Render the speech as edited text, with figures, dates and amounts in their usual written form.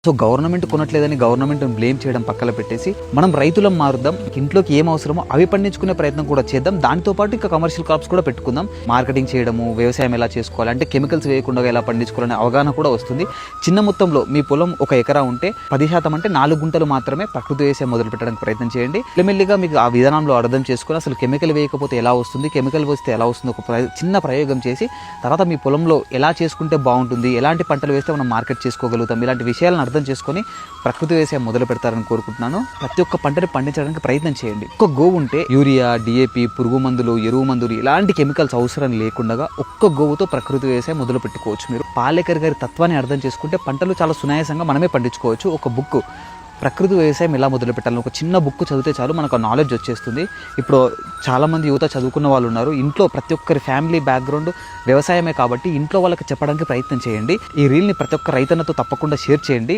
So government కొనట్లేదని government blame చేయడం పక్కన పెట్టేసి మనం రైతులం మారుద్దాం, ఇంట్లోకి ఏం అవసరమో అవి పండించుకునే ప్రయత్నం కూడా చేద్దాం. దాంతో పాటు ఇంకా కమర్షియల్ క్రాప్స్ కూడా పెట్టుకుందాం. మార్కెటింగ్ చేయడము, వ్యవసాయం ఎలా చేసుకోవాలి, అంటే కెమికల్స్ వేయకుండా ఎలా పండించుకోవాలనే అవగాహన కూడా వస్తుంది. చిన్న మొత్తంలో మీ పొలం 1 ఎకరా ఉంటే 10% అంటే 4 గుంటలు మాత్రమే ప్రకృతి వ్యవసాయం మొదలు పెట్టడానికి ప్రయత్నం చేయండి. మెల్లిమెల్లిగా మీకు ఆ విధానంలో అర్థం చేసుకుని అసలు కెమికల్ వేయకపోతే ఎలా వస్తుంది, కెమికల్ వేస్తే ఎలా వస్తుంది, ఒక చిన్న ప్రయోగం చేసి తర్వాత మీ పొలంలో ఎలా చేసుకుంటే బాగుంటుంది, ఎలాంటి పంటలు వేస్తే మనం మార్కెట్ చేసుకోగలుగుతాం, ఇలాంటి విషయాలను అర్థం చేసుకొని ప్రకృతి వ్యవసాయం మొదలు పెడతారని కోరుకుంటున్నాను. ప్రతి ఒక్క పంటని పండించడానికి ప్రయత్నం చేయండి. ఒక్క గోవు ఉంటే యూరియా, డిఏపి, పురుగు మందులు, ఎరువు మందులు ఇలాంటి కెమికల్స్ అవసరం లేకుండా ఒక్క గోవుతో ప్రకృతి వ్యవసాయం మొదలు పెట్టుకోవచ్చు. మీరు పాలేకర్ గారి తత్వాన్ని అర్థం చేసుకుంటే పంటలు చాలా సునాయాసంగా మనమే పండించుకోవచ్చు. ఒక బుక్ ప్రకృతి వ్యవసాయం ఎలా మొదలు పెట్టాలని ఒక చిన్న బుక్ చదివితే చాలు మనకు నాలెడ్జ్ వచ్చేస్తుంది. ఇప్పుడు చాలామంది యువత చదువుకున్న వాళ్ళు ఉన్నారు. ఇంట్లో ప్రతి ఒక్కరి ఫ్యామిలీ బ్యాక్గ్రౌండ్ వ్యవసాయమే కాబట్టి ఇంట్లో వాళ్ళకి చెప్పడానికి ప్రయత్నం చేయండి. ఈ రీల్ని ప్రతి ఒక్క రైతన్నతో తప్పకుండా షేర్ చేయండి.